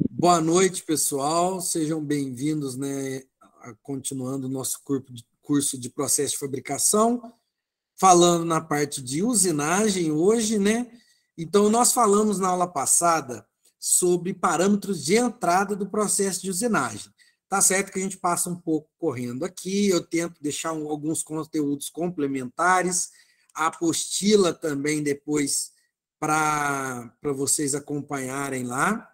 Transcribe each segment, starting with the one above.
Boa noite, pessoal. Sejam bem-vindos, né, continuando o nosso curso de processo de fabricação, falando na parte de usinagem hoje, né? Então, nós falamos na aula passada sobre parâmetros de entrada do processo de usinagem. Tá certo que a gente passa um pouco correndo aqui, eu tento deixar alguns conteúdos complementares, a apostila também depois para vocês acompanharem lá.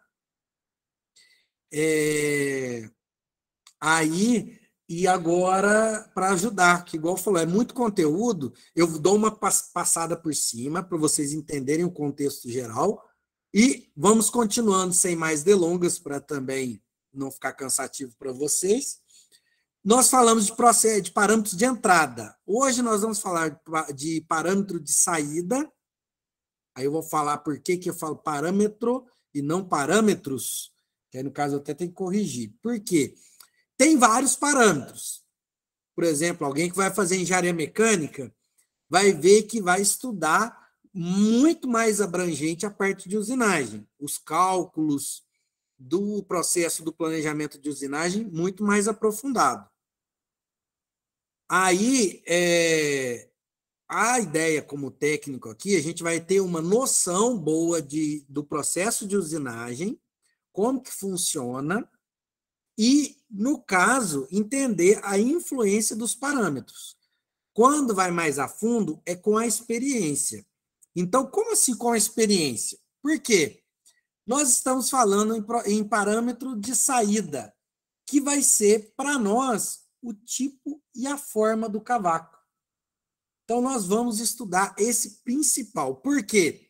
É, aí, e agora, para ajudar, que igual falou, é muito conteúdo, eu dou uma passada por cima para vocês entenderem o contexto geral e vamos continuando sem mais delongas para também não ficar cansativo para vocês. Nós falamos de processo, de parâmetros de entrada. Hoje nós vamos falar de parâmetro de saída. Aí eu vou falar por que eu falo parâmetro e não parâmetros, que aí no caso eu até tenho que corrigir. Por quê? Tem vários parâmetros. Por exemplo, alguém que vai fazer engenharia mecânica vai ver que vai estudar muito mais abrangente a parte de usinagem, os cálculos do processo do planejamento de usinagem muito mais aprofundado. Aí, a ideia como técnico aqui, a gente vai ter uma noção boa do processo de usinagem, como que funciona, e, no caso, entender a influência dos parâmetros. Quando vai mais a fundo, é com a experiência. Então, como assim com a experiência? Por quê? Nós estamos falando em parâmetro de saída, que vai ser, para nós, o tipo e a forma do cavaco. Então, nós vamos estudar esse principal. Por quê?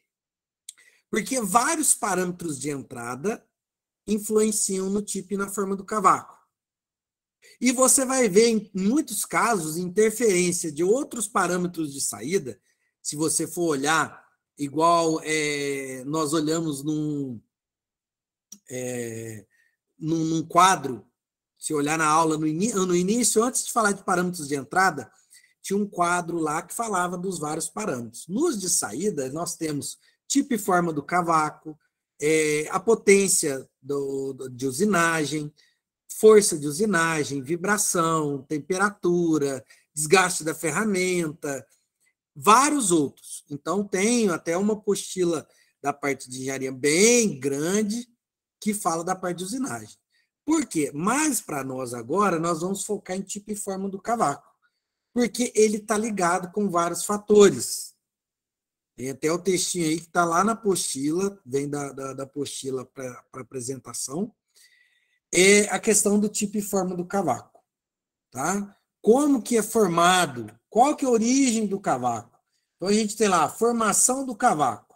Porque vários parâmetros de entrada influenciam no tipo e na forma do cavaco. E você vai ver, em muitos casos, interferência de outros parâmetros de saída. Se você for olhar, igual nós olhamos num quadro, se olhar na aula no início, antes de falar de parâmetros de entrada, tinha um quadro lá que falava dos vários parâmetros. Nos de saída, nós temos tipo e forma do cavaco, a potência de usinagem, força de usinagem, vibração, temperatura, desgaste da ferramenta, vários outros. Então, tenho até uma apostila da parte de engenharia bem grande que fala da parte de usinagem. Por quê? Mas, para nós agora, nós vamos focar em tipo e forma do cavaco, porque ele está ligado com vários fatores. Tem até o textinho aí que está lá na apostila, vem da apostila para apresentação, é a questão do tipo e forma do cavaco. Tá? Como que é formado? Qual que é a origem do cavaco? Então, a gente tem lá a formação do cavaco.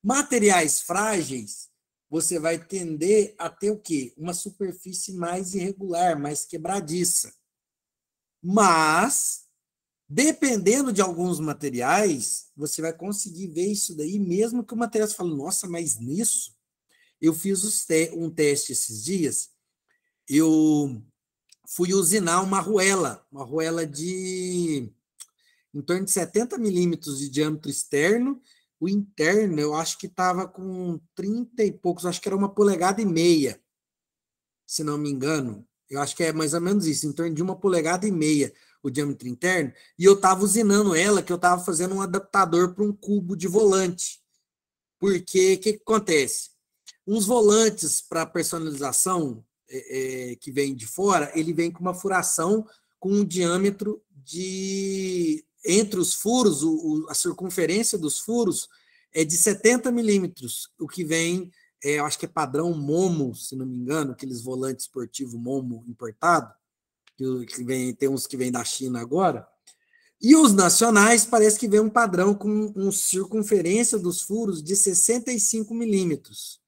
Materiais frágeis, você vai tender a ter o quê? Uma superfície mais irregular, mais quebradiça. Mas, dependendo de alguns materiais, você vai conseguir ver isso daí, mesmo que o material você fale, nossa, mas nisso? Eu fiz um teste esses dias, eu fui usinar uma arruela de em torno de 70 milímetros de diâmetro externo. O interno, eu acho que estava com 30 e poucos, acho que era 1,5 polegadas, se não me engano. Eu acho que é mais ou menos isso, em torno de 1,5 polegadas o diâmetro interno. E eu estava usinando ela, que eu estava fazendo um adaptador para um cubo de volante. Porque o que acontece? Uns volantes para personalização que vem de fora, ele vem com uma furação com um diâmetro de entre os furos, a circunferência dos furos é de 70 milímetros, o que vem, eu acho que é padrão Momo, se não me engano, aqueles volantes esportivos Momo importado, tem uns que vêm da China agora. E os nacionais parece que vem um padrão com uma circunferência dos furos de 65 milímetros.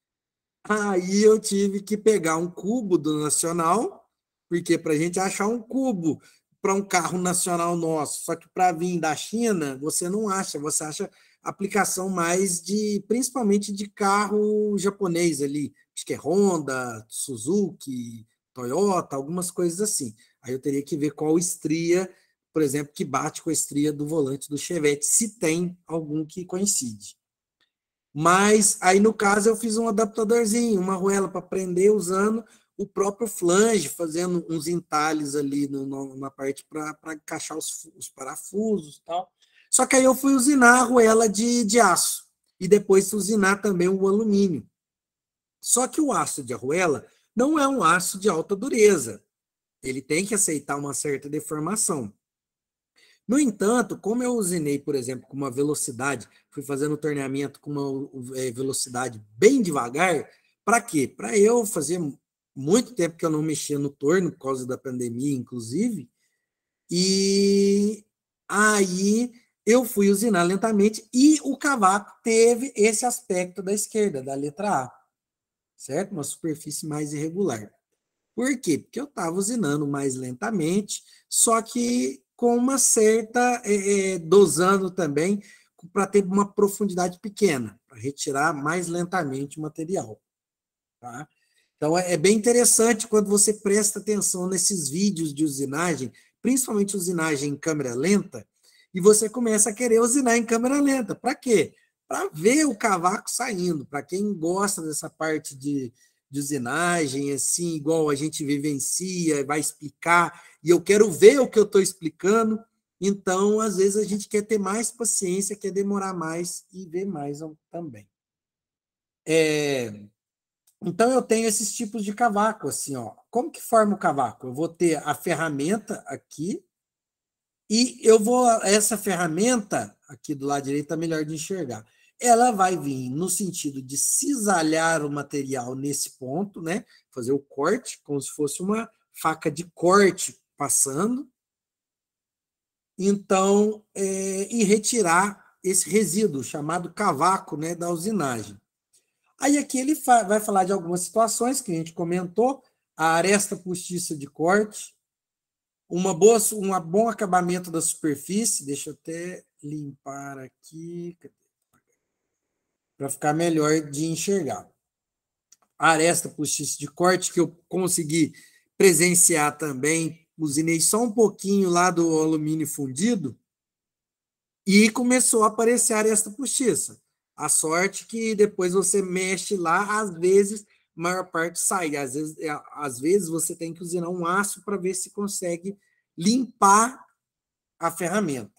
Aí eu tive que pegar um cubo do nacional, porque para a gente achar um cubo para um carro nacional nosso, só que para vir da China, você não acha, você acha aplicação mais principalmente de carro japonês ali, acho que é Honda, Suzuki, Toyota, algumas coisas assim. Aí eu teria que ver qual estria, por exemplo, que bate com a estria do volante do Chevette, se tem algum que coincide. Mas aí, no caso, eu fiz um adaptadorzinho, uma arruela para prender usando o próprio flange, fazendo uns entalhes ali na parte para encaixar os parafusos e tal. Só que aí eu fui usinar a arruela de aço e depois usinar também o alumínio. Só que o aço de arruela não é um aço de alta dureza. Ele tem que aceitar uma certa deformação. No entanto, como eu usinei, por exemplo, com uma velocidade, fui fazendo o torneamento com uma velocidade bem devagar, para quê? Para eu fazer muito tempo que eu não mexia no torno, por causa da pandemia, inclusive, e aí eu fui usinar lentamente e o cavaco teve esse aspecto da esquerda, da letra A, certo? Uma superfície mais irregular. Por quê? Porque eu estava usinando mais lentamente, só que com uma certa, dosando também, para ter uma profundidade pequena, para retirar mais lentamente o material. Tá? Então, é bem interessante quando você presta atenção nesses vídeos de usinagem, principalmente usinagem em câmera lenta, e você começa a querer usinar em câmera lenta. Para quê? Para ver o cavaco saindo. Para quem gosta dessa parte de usinagem, assim, igual a gente vivencia, vai explicar, e eu quero ver o que eu estou explicando, então, às vezes, a gente quer ter mais paciência, quer demorar mais e ver mais também. Então, eu tenho esses tipos de cavaco, assim, ó. Como que forma o cavaco? Eu vou ter a ferramenta aqui, e eu vou, essa ferramenta, aqui do lado direito, está melhor de enxergar. Ela vai vir no sentido de cisalhar o material nesse ponto, né? Fazer o corte, como se fosse uma faca de corte passando. Então, e retirar esse resíduo, chamado cavaco, né, da usinagem. Aí aqui ele vai falar de algumas situações que a gente comentou, a aresta postiça de corte, um bom acabamento da superfície, deixa eu até limpar aqui, para ficar melhor de enxergar. A aresta postiça de corte, que eu consegui presenciar também, usinei só um pouquinho lá do alumínio fundido, e começou a aparecer a aresta postiça. A sorte que depois você mexe lá, às vezes, a maior parte sai. Às vezes você tem que usinar um aço para ver se consegue limpar a ferramenta.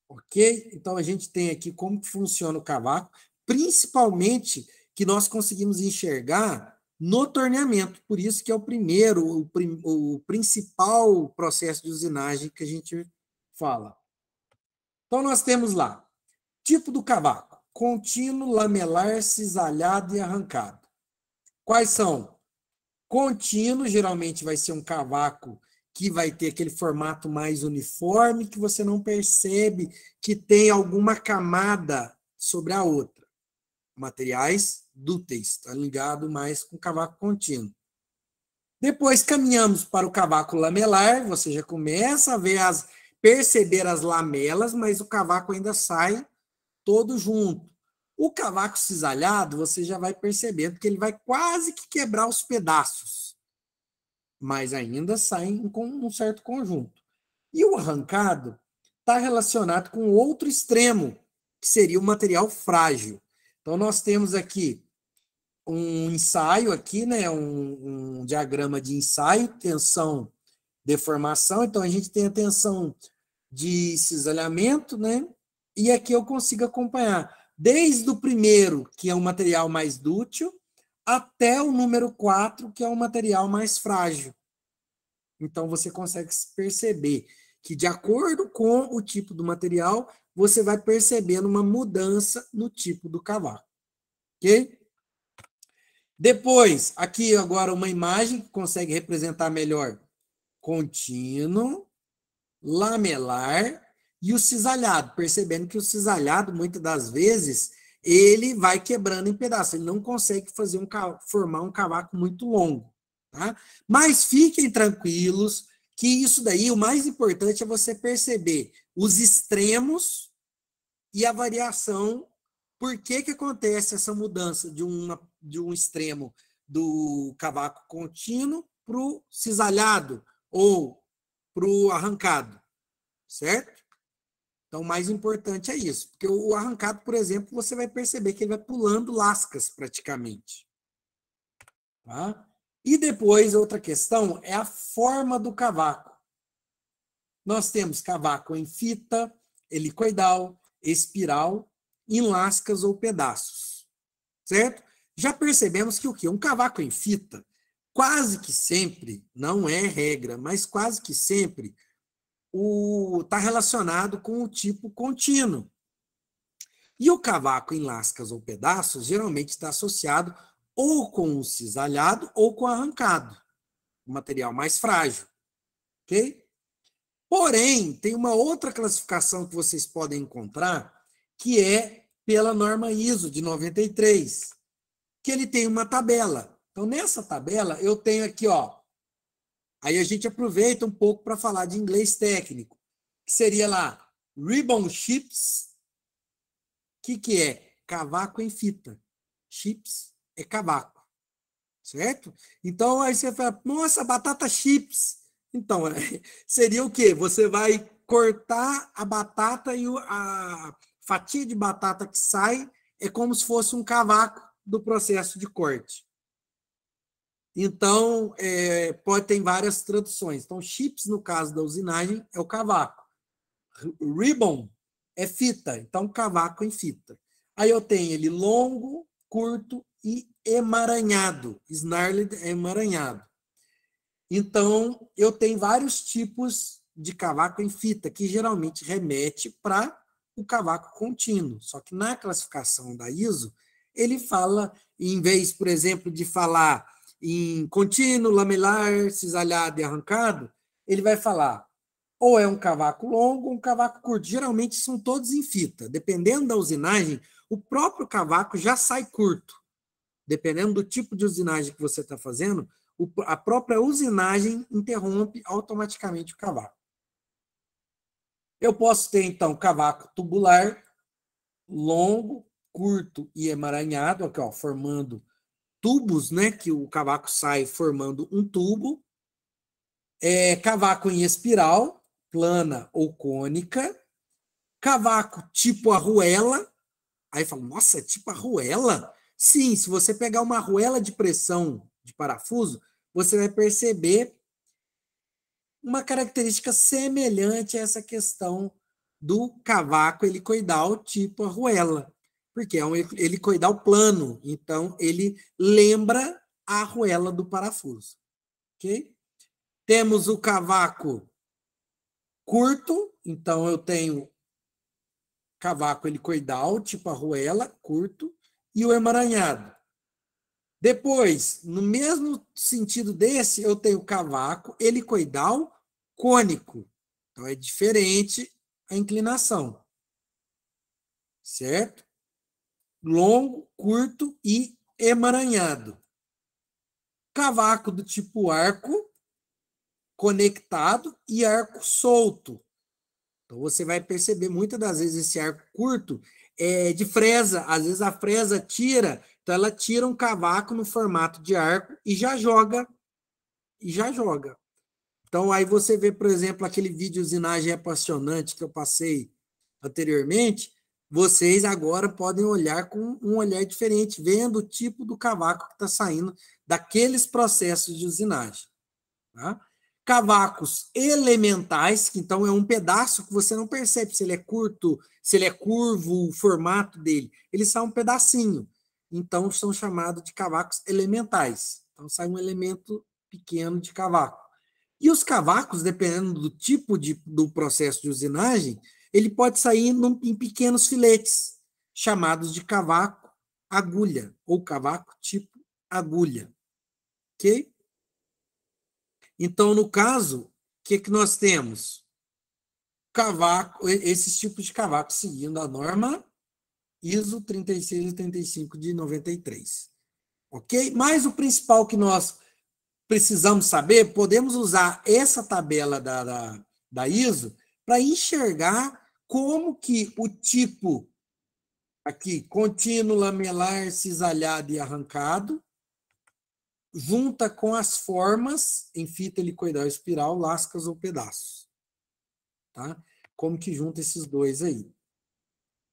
Ok? Então, a gente tem aqui como que funciona o cavaco, principalmente que nós conseguimos enxergar no torneamento. Por isso que é o principal processo de usinagem que a gente fala. Então, nós temos lá, tipo do cavaco, contínuo, lamelar, cisalhado e arrancado. Quais são? Contínuo, geralmente vai ser um cavaco que vai ter aquele formato mais uniforme, que você não percebe que tem alguma camada sobre a outra. Materiais dúteis, está ligado mais com cavaco contínuo. Depois caminhamos para o cavaco lamelar, você já começa a ver perceber as lamelas, mas o cavaco ainda sai todo junto. O cavaco cisalhado, você já vai percebendo que ele vai quase que quebrar os pedaços, mas ainda saem com um certo conjunto. E o arrancado está relacionado com outro extremo, que seria o material frágil. Então, nós temos aqui um ensaio, aqui, né, um diagrama de ensaio, tensão, deformação. Então, a gente tem a tensão de cisalhamento, né? E aqui eu consigo acompanhar desde o primeiro, que é um material mais dútil, até o número 4, que é um material mais frágil. Então, você consegue perceber que, de acordo com o tipo do material, você vai percebendo uma mudança no tipo do cavaco. Ok? Depois, aqui agora uma imagem que consegue representar melhor contínuo, lamelar e o cisalhado, percebendo que o cisalhado, muitas das vezes, ele vai quebrando em pedaços, ele não consegue formar um cavaco muito longo. Tá? Mas fiquem tranquilos que isso daí, o mais importante é você perceber os extremos e a variação, por que acontece essa mudança de um extremo do cavaco contínuo para o cisalhado ou para o arrancado, certo? Então, o mais importante é isso, porque o arrancado, por exemplo, você vai perceber que ele vai pulando lascas praticamente. Tá? E depois, outra questão é a forma do cavaco. Nós temos cavaco em fita, helicoidal, espiral, em lascas ou pedaços. Certo? Já percebemos que o quê? Um cavaco em fita, quase que sempre, não é regra, mas quase que sempre, está relacionado com o tipo contínuo. E o cavaco em lascas ou pedaços geralmente está associado ou com o cisalhado ou com o arrancado, o material mais frágil. Ok? Porém, tem uma outra classificação que vocês podem encontrar, que é pela norma ISO de 93, que ele tem uma tabela. Então, nessa tabela, eu tenho aqui, ó. Aí a gente aproveita um pouco para falar de inglês técnico, que seria lá, ribbon chips. O que é? Cavaco em fita. Chips é cavaco, certo? Então, aí você fala, nossa, batata chips. Então, seria o quê? Você vai cortar a batata e a fatia de batata que sai é como se fosse um cavaco do processo de corte. Então, pode ter várias traduções. Então, chips, no caso da usinagem, é o cavaco. Ribbon é fita, então cavaco em fita. Aí eu tenho ele longo, curto e emaranhado. Snarled é emaranhado. Então, eu tenho vários tipos de cavaco em fita, que geralmente remete para o cavaco contínuo. Só que na classificação da ISO, ele fala, em vez, por exemplo, de falar em contínuo, lamelar, cisalhado e arrancado, ele vai falar ou é um cavaco longo ou um cavaco curto. Geralmente são todos em fita. Dependendo da usinagem, o próprio cavaco já sai curto. Dependendo do tipo de usinagem que você está fazendo, a própria usinagem interrompe automaticamente o cavaco. Eu posso ter, então, cavaco tubular, longo, curto e emaranhado, aqui, ó, formando tubos, né, que o cavaco sai formando um tubo. Cavaco em espiral, plana ou cônica. Cavaco tipo arruela. Aí fala, nossa, é tipo arruela? Sim, se você pegar uma arruela de pressão de parafuso, você vai perceber uma característica semelhante a essa questão do cavaco helicoidal tipo arruela, porque é um helicoidal plano, então ele lembra a arruela do parafuso. Ok? Temos o cavaco curto, então eu tenho cavaco helicoidal, tipo arruela, curto, e o emaranhado. Depois, no mesmo sentido desse, eu tenho cavaco helicoidal cônico. Então, é diferente a inclinação. Certo? Longo, curto e emaranhado. Cavaco do tipo arco, conectado e arco solto. Então, você vai perceber muitas das vezes esse arco curto é de fresa. Às vezes a fresa tira, então ela tira um cavaco no formato de arco e já joga. Então, aí você vê, por exemplo, aquele vídeo usinagem apaixonante que eu passei anteriormente, vocês agora podem olhar com um olhar diferente, vendo o tipo do cavaco que está saindo daqueles processos de usinagem. Tá? Cavacos elementais, que então é um pedaço que você não percebe se ele é curto, se ele é curvo, o formato dele. Ele sai um pedacinho. Então, são chamados de cavacos elementais. Então, sai um elemento pequeno de cavaco. E os cavacos, dependendo do tipo do processo de usinagem, ele pode sair em pequenos filetes, chamados de cavaco agulha, ou cavaco tipo agulha. Ok? Então, no caso, o que nós temos? Cavaco, esses tipos de cavaco seguindo a norma ISO 3685 de 93. Ok? Mas o principal que nós precisamos saber, podemos usar essa tabela da ISO para enxergar como que o tipo aqui, contínuo, lamelar, cisalhado e arrancado, junta com as formas em fita helicoidal espiral, lascas ou pedaços. Tá? como que junta esses dois aí.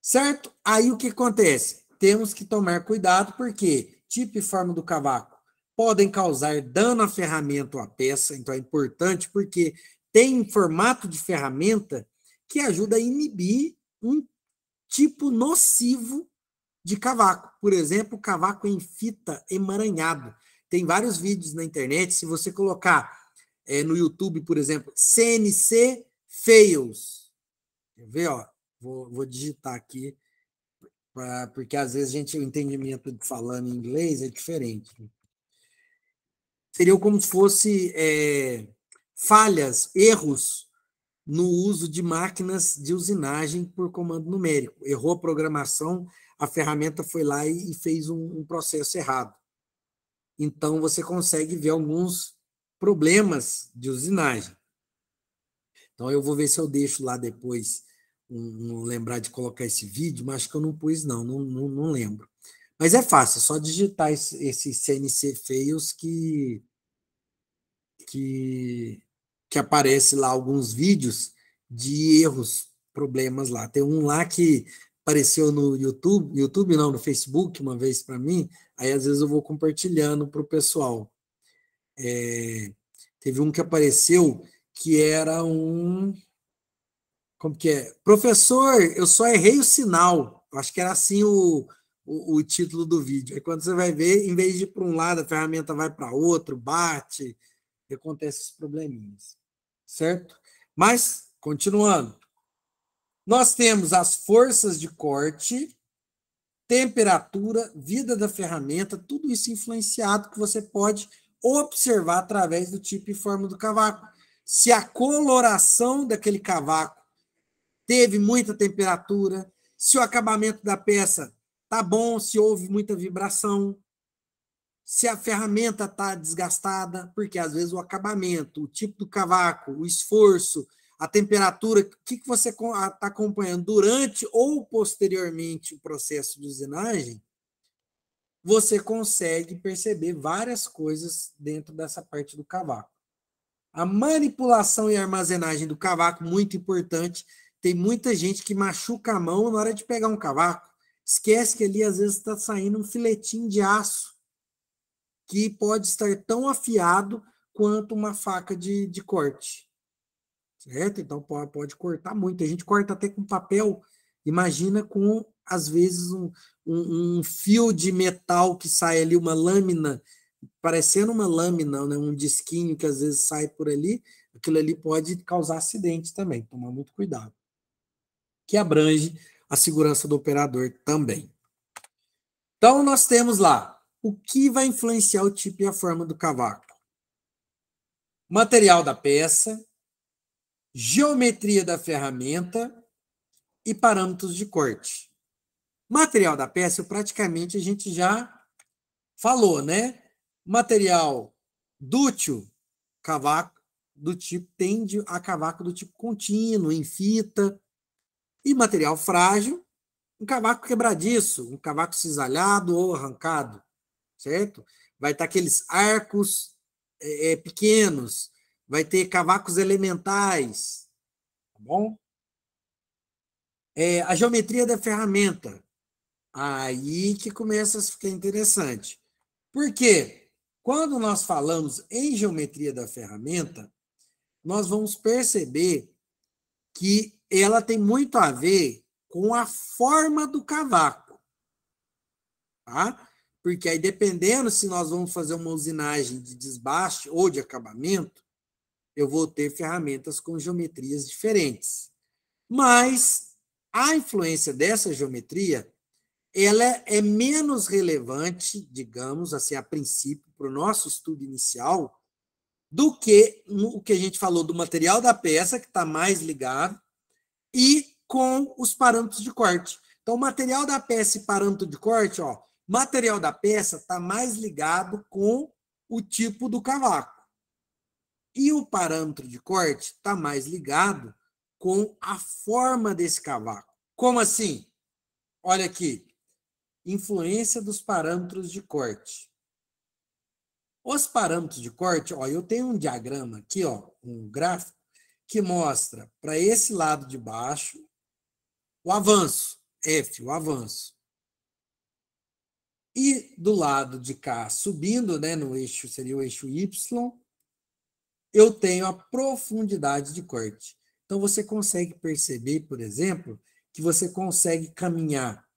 Certo? Aí o que acontece? Temos que tomar cuidado, porque tipo e forma do cavaco podem causar dano à ferramenta ou à peça, então é importante, porque tem formato de ferramenta que ajuda a inibir um tipo nocivo de cavaco. Por exemplo, cavaco em fita emaranhado. Tem vários vídeos na internet, se você colocar no YouTube, por exemplo, CNC Fails. Quer ver? Ó? Vou digitar aqui, porque às vezes o entendimento de falando em inglês é diferente. Seria como se fosse falhas, erros no uso de máquinas de usinagem por comando numérico. Errou a programação, a ferramenta foi lá e fez um processo errado. Então, você consegue ver alguns problemas de usinagem. Então, eu vou ver se eu deixo lá depois, lembrar de colocar esse vídeo, mas acho que eu não pus, não lembro. Mas é fácil, é só digitar esse CNC Fails que aparece lá alguns vídeos de erros, problemas lá. Tem um lá que apareceu no YouTube não, no Facebook, uma vez para mim, aí às vezes eu vou compartilhando para o pessoal. Teve um que apareceu que era como que é? Professor, eu só errei o sinal. Acho que era assim o título do vídeo. Aí quando você vai ver, em vez de ir para um lado, a ferramenta vai para outro, bate, e acontece esses probleminhas. Certo? Mas, continuando. Nós temos as forças de corte, temperatura, vida da ferramenta, tudo isso influenciado que você pode observar através do tipo e forma do cavaco. Se a coloração daquele cavaco teve muita temperatura, se o acabamento da peça tá bom, se houve muita vibração, se a ferramenta está desgastada, porque às vezes o acabamento, o tipo do cavaco, o esforço, a temperatura, o que você está acompanhando durante ou posteriormente o processo de usinagem, você consegue perceber várias coisas dentro dessa parte do cavaco. A manipulação e armazenagem do cavaco, muito importante. Tem muita gente que machuca a mão na hora de pegar um cavaco. Esquece que ali, às vezes, está saindo um filetinho de aço que pode estar tão afiado quanto uma faca de corte. Certo? Então, pode cortar muito. A gente corta até com papel. Imagina com, às vezes, um fio de metal que sai ali, uma lâmina, parecendo uma lâmina, né? Um disquinho que às vezes sai por ali. Aquilo ali pode causar acidente também. Tomar muito cuidado. Que abrange a segurança do operador também. Então, nós temos lá o que vai influenciar o tipo e a forma do cavaco. Material da peça, geometria da ferramenta e parâmetros de corte. Material da peça, praticamente a gente já falou, né? Material dútil, cavaco do tipo, tende a cavaco do tipo contínuo, em fita. E material frágil, um cavaco quebradiço, um cavaco cisalhado ou arrancado, certo? Vai estar aqueles arcos pequenos, vai ter cavacos elementais, tá bom? A geometria da ferramenta, aí que começa a ficar interessante. Por quê? Quando nós falamos em geometria da ferramenta, nós vamos perceber que ela tem muito a ver com a forma do cavaco, tá? Porque aí, dependendo se nós vamos fazer uma usinagem de desbaste ou de acabamento, eu vou ter ferramentas com geometrias diferentes. Mas a influência dessa geometria, ela é menos relevante, digamos assim, a princípio, para o nosso estudo inicial, do que o que a gente falou do material da peça, que está mais ligado, e com os parâmetros de corte. Então, o material da peça e parâmetro de corte, ó, material da peça está mais ligado com o tipo do cavaco. E o parâmetro de corte está mais ligado com a forma desse cavaco. Como assim? Olha aqui. Influência dos parâmetros de corte. Os parâmetros de corte, ó, eu tenho um diagrama aqui, ó, um gráfico, que mostra para esse lado de baixo o avanço, F, o avanço. E do lado de cá, subindo, né, no eixo, seria o eixo Y, eu tenho a profundidade de corte. Então, você consegue perceber, por exemplo, que você consegue caminhar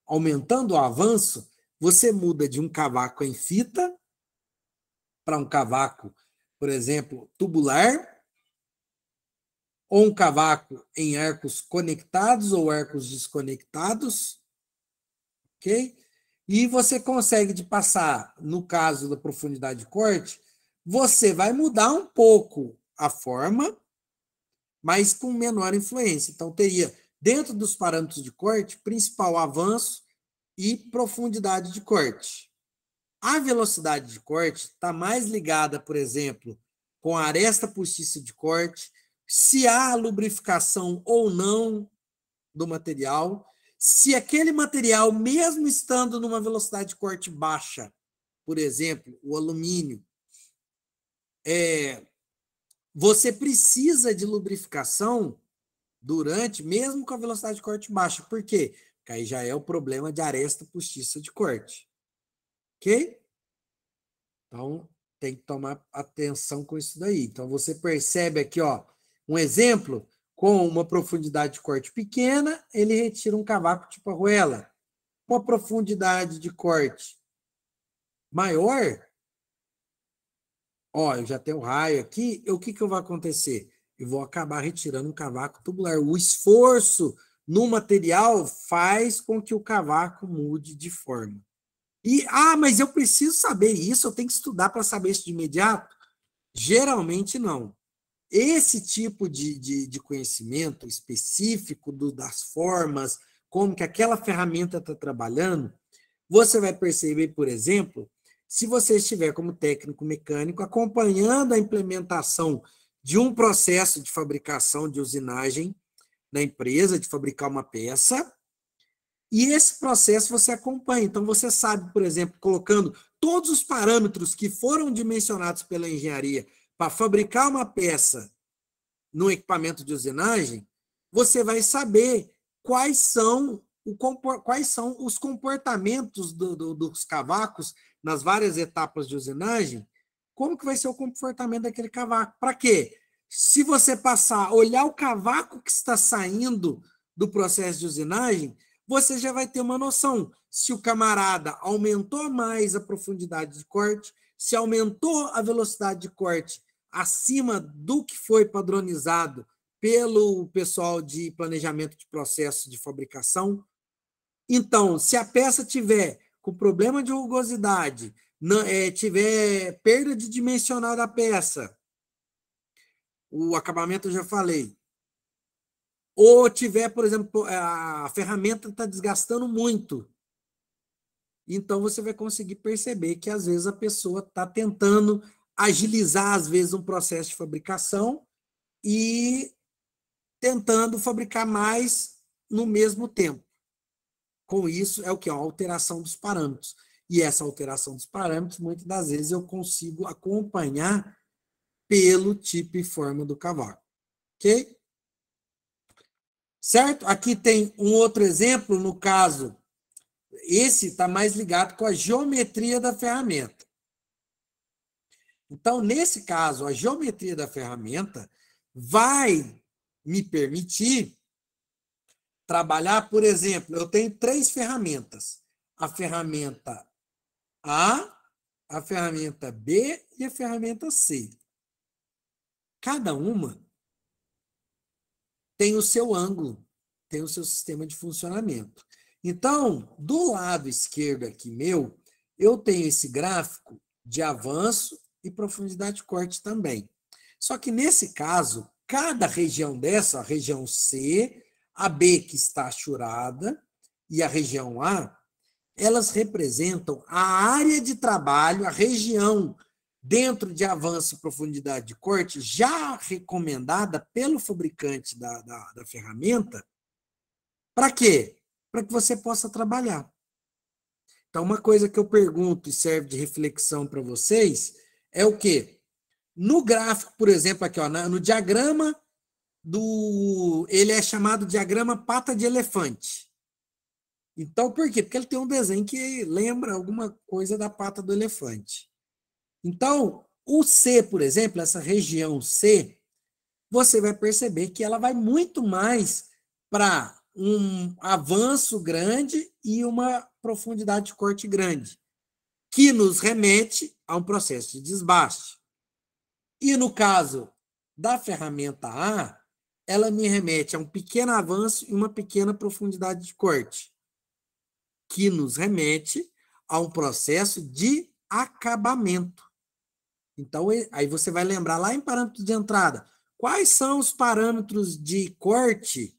aumentando o avanço, você muda de um cavaco em fita para um cavaco, por exemplo, tubular, ou um cavaco em arcos conectados ou arcos desconectados, ok? E você consegue de passar, no caso da profundidade de corte, você vai mudar um pouco a forma, mas com menor influência. Então, teria, dentro dos parâmetros de corte, principal avanço e profundidade de corte. A velocidade de corte está mais ligada, por exemplo, com a aresta postiça de corte, se há lubrificação ou não do material, se aquele material, mesmo estando numa velocidade de corte baixa, por exemplo, o alumínio, você precisa de lubrificação durante, mesmo com a velocidade de corte baixa. Por quê? Porque aí já é o problema de aresta postiça de corte. Ok? Então, tem que tomar atenção com isso daí. Então, você percebe aqui, ó, um exemplo, com uma profundidade de corte pequena, ele retira um cavaco tipo arruela. Com a profundidade de corte maior, ó, eu já tenho raio aqui, o que vai acontecer? Eu vou acabar retirando um cavaco tubular. O esforço no material faz com que o cavaco mude de forma. E, mas eu preciso saber isso, eu tenho que estudar para saber isso de imediato? Geralmente não. Esse tipo de conhecimento específico das formas, como que aquela ferramenta está trabalhando, você vai perceber, por exemplo, se você estiver como técnico mecânico acompanhando a implementação de um processo de fabricação de usinagem na empresa, de fabricar uma peça, e esse processo você acompanha. Então, você sabe, por exemplo, colocando todos os parâmetros que foram dimensionados pela engenharia para fabricar uma peça no equipamento de usinagem, você vai saber quais são os comportamentos dos cavacos nas várias etapas de usinagem, como que vai ser o comportamento daquele cavaco. Para quê? Se você passar, olhar o cavaco que está saindo do processo de usinagem, você já vai ter uma noção se o camarada aumentou mais a profundidade de corte, se aumentou a velocidade de corte acima do que foi padronizado pelo pessoal de planejamento de processo de fabricação. Então, se a peça tiver com problema de rugosidade, tiver perda de dimensional da peça, o acabamento eu já falei, ou tiver, por exemplo, a ferramenta está desgastando muito, então você vai conseguir perceber que às vezes a pessoa está tentando agilizar, às vezes, um processo de fabricação e tentando fabricar mais no mesmo tempo. Com isso, é o que? A alteração dos parâmetros. E essa alteração dos parâmetros, muitas das vezes, eu consigo acompanhar pelo tipo e forma do cavaco. Ok? Certo? Aqui tem um outro exemplo, no caso, esse está mais ligado com a geometria da ferramenta. Então, nesse caso, a geometria da ferramenta vai me permitir trabalhar, por exemplo, eu tenho 3 ferramentas. A ferramenta A ferramenta B e a ferramenta C. Cada uma tem o seu ângulo, tem o seu sistema de funcionamento. Então, do lado esquerdo aqui meu, eu tenho esse gráfico de avanço e profundidade de corte também. Só que nesse caso, cada região dessa, a região C, a B que está achurada e a região A, elas representam a área de trabalho, a região dentro de avanço e profundidade de corte já recomendada pelo fabricante da ferramenta. Para quê? Para que você possa trabalhar. Então, uma coisa que eu pergunto e serve de reflexão para vocês é o quê? No gráfico, por exemplo, aqui, ó, no diagrama ele é chamado diagrama pata de elefante. Então, por quê? Porque ele tem um desenho que lembra alguma coisa da pata do elefante. Então, o C, por exemplo, essa região C, você vai perceber que ela vai muito mais para um avanço grande e uma profundidade de corte grande, que nos remete a um processo de desbaste. E no caso da ferramenta A, ela me remete a um pequeno avanço e uma pequena profundidade de corte, que nos remete a um processo de acabamento. Então, aí você vai lembrar lá em parâmetros de entrada, quais são os parâmetros de corte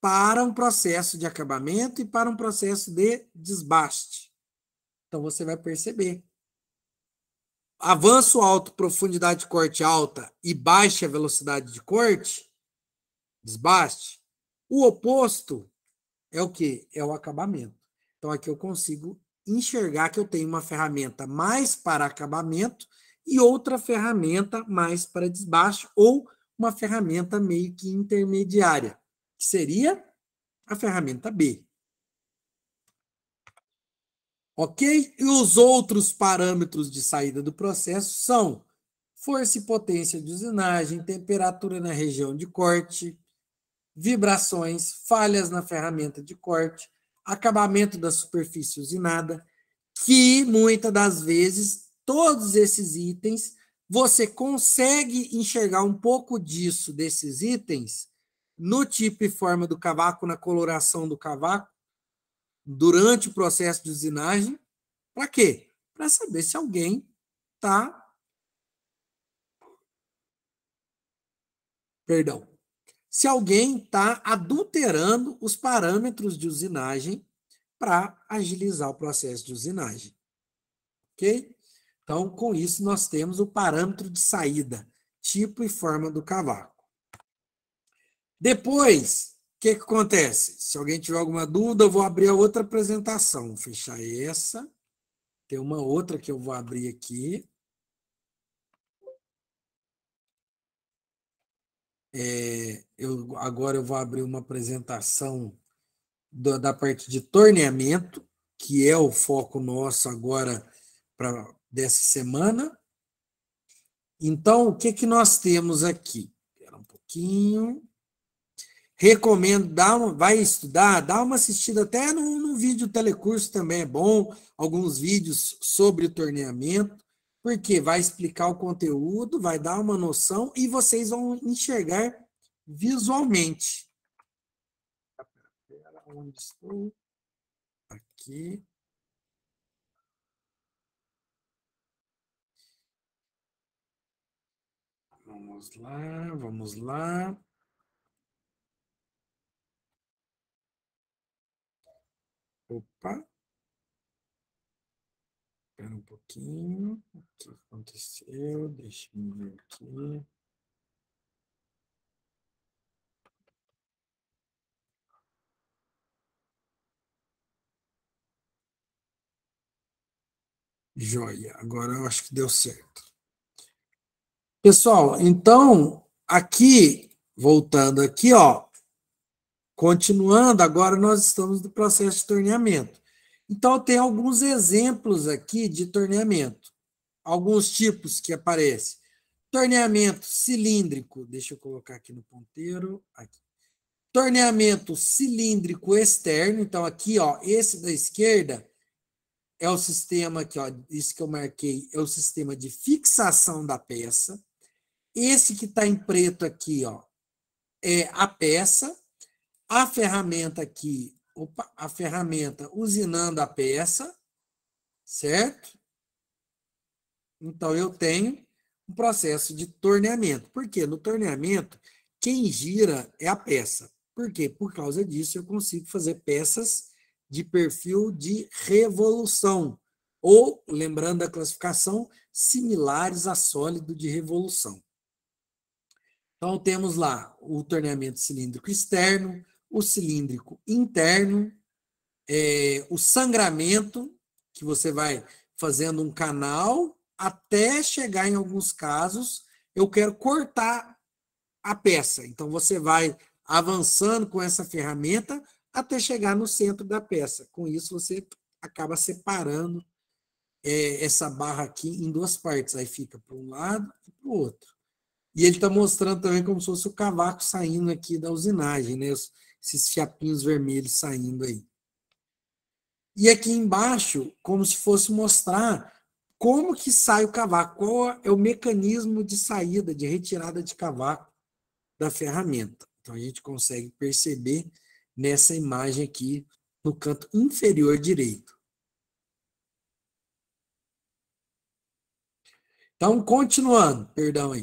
para um processo de acabamento e para um processo de desbaste. Então, você vai perceber. Avanço alto, profundidade de corte alta e baixa velocidade de corte, desbaste. O oposto é o quê? É o acabamento. Então, aqui eu consigo enxergar que eu tenho uma ferramenta mais para acabamento e outra ferramenta mais para desbaste, ou uma ferramenta meio que intermediária, que seria a ferramenta B. Ok? E os outros parâmetros de saída do processo são força e potência de usinagem, temperatura na região de corte, vibrações, falhas na ferramenta de corte, acabamento da superfície usinada, que muitas das vezes todos esses itens você consegue enxergar um pouco disso, desses itens, no tipo e forma do cavaco, na coloração do cavaco, durante o processo de usinagem. Para quê? Para saber se alguém está. Perdão. Se alguém está adulterando os parâmetros de usinagem para agilizar o processo de usinagem. Ok? Então, com isso, nós temos o parâmetro de saída, tipo e forma do cavaco. Depois, o que acontece? Se alguém tiver alguma dúvida, eu vou abrir a outra apresentação. Vou fechar essa. Tem uma outra que eu vou abrir aqui. Agora eu vou abrir uma apresentação da parte de torneamento, que é o foco nosso agora dessa semana. Então, o que nós temos aqui? Espera um pouquinho. Recomendo, vai estudar, dá uma assistida até no vídeo telecurso também é bom, alguns vídeos sobre o torneamento, porque vai explicar o conteúdo, vai dar uma noção e vocês vão enxergar visualmente. Onde estou? Aqui. Vamos lá, vamos lá. Opa. Espera um pouquinho. O que aconteceu? Deixa eu ver aqui. Joia. Agora eu acho que deu certo. Pessoal, então, aqui, voltando aqui, ó, continuando, agora nós estamos no processo de torneamento. Então, tem alguns exemplos aqui de torneamento. Alguns tipos que aparecem. Torneamento cilíndrico, deixa eu colocar aqui no ponteiro. Aqui. Torneamento cilíndrico externo, então aqui, ó, esse da esquerda é o sistema aqui, ó, isso que eu marquei, é o sistema de fixação da peça. Esse que está em preto aqui, ó, é a peça. A ferramenta aqui, a ferramenta usinando a peça, certo? Então, eu tenho um processo de torneamento. Por quê? No torneamento, quem gira é a peça. Por quê? Por causa disso, eu consigo fazer peças de perfil de revolução, ou, lembrando da classificação, similares a sólido de revolução. Então, temos lá o torneamento cilíndrico externo, o cilíndrico interno, o sangramento, que você vai fazendo um canal até chegar, em alguns casos, eu quero cortar a peça. Então, você vai avançando com essa ferramenta até chegar no centro da peça. Com isso, você acaba separando essa barra aqui em duas partes. Aí fica para um lado e para o outro. E ele está mostrando também como se fosse o cavaco saindo aqui da usinagem, né? Esses fiapinhos vermelhos saindo aí. E aqui embaixo, como se fosse mostrar como que sai o cavaco, qual é o mecanismo de saída, de retirada de cavaco da ferramenta. Então, a gente consegue perceber nessa imagem aqui no canto inferior direito. Então, continuando, perdão aí.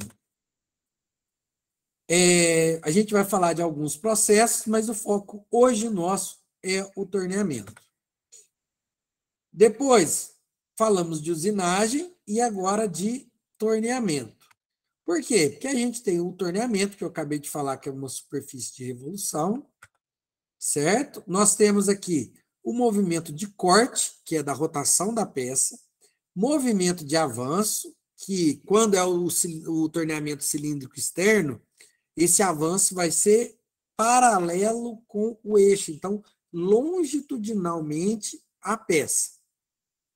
A gente vai falar de alguns processos, mas o foco hoje nosso é o torneamento. Depois, falamos de usinagem e agora de torneamento. Por quê? Porque a gente tem o torneamento, que eu acabei de falar que é uma superfície de revolução, certo? Nós temos aqui o movimento de corte, que é da rotação da peça, movimento de avanço, que quando é o torneamento cilíndrico externo, esse avanço vai ser paralelo com o eixo, então, longitudinalmente a peça,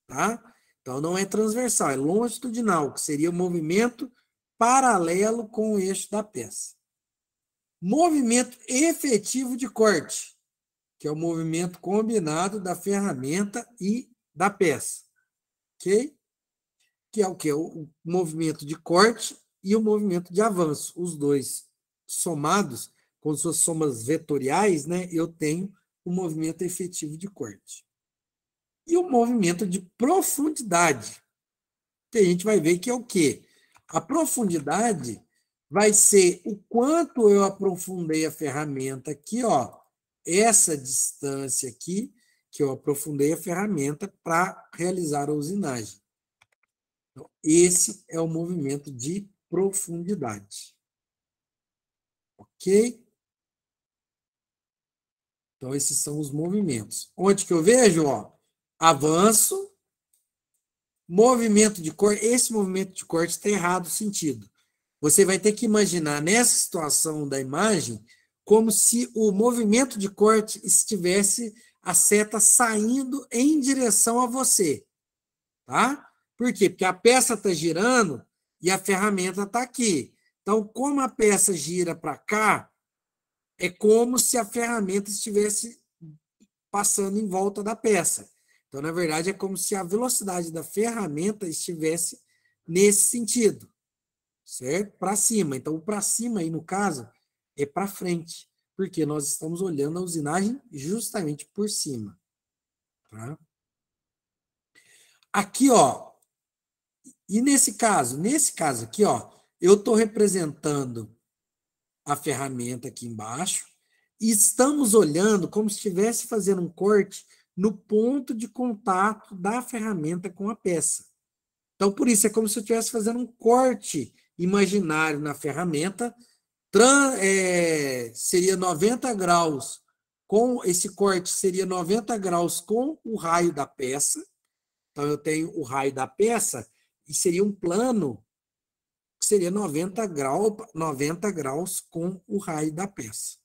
tá? Então, não é transversal, é longitudinal, que seria o movimento paralelo com o eixo da peça. Movimento efetivo de corte, que é o movimento combinado da ferramenta e da peça, ok? Que é o quê? O movimento de corte e o movimento de avanço, os dois somados, com suas somas vetoriais, né, eu tenho o movimento efetivo de corte. E o movimento de profundidade, que a gente vai ver que é o quê? A profundidade vai ser o quanto eu aprofundei a ferramenta aqui, ó, essa distância aqui, que eu aprofundei a ferramenta para realizar a usinagem. Então, esse é o movimento de profundidade. Ok? Então, esses são os movimentos. Onde que eu vejo? Ó, avanço, movimento de corte. Esse movimento de corte está errado o sentido. Você vai ter que imaginar nessa situação da imagem como se o movimento de corte estivesse a seta saindo em direção a você. Tá? Por quê? Porque a peça está girando e a ferramenta está aqui. Então, como a peça gira para cá, é como se a ferramenta estivesse passando em volta da peça. Então, na verdade, é como se a velocidade da ferramenta estivesse nesse sentido, certo? Para cima. Então, o para cima aí, no caso, é para frente, porque nós estamos olhando a usinagem justamente por cima. Tá? Aqui, ó, e nesse caso aqui, ó, eu estou representando a ferramenta aqui embaixo e estamos olhando como se estivesse fazendo um corte no ponto de contato da ferramenta com a peça. Então, por isso, é como se eu estivesse fazendo um corte imaginário na ferramenta, seria 90 graus, com esse corte seria 90 graus com o raio da peça. Então, eu tenho o raio da peça e seria um plano que seria 90 graus com o raio da peça.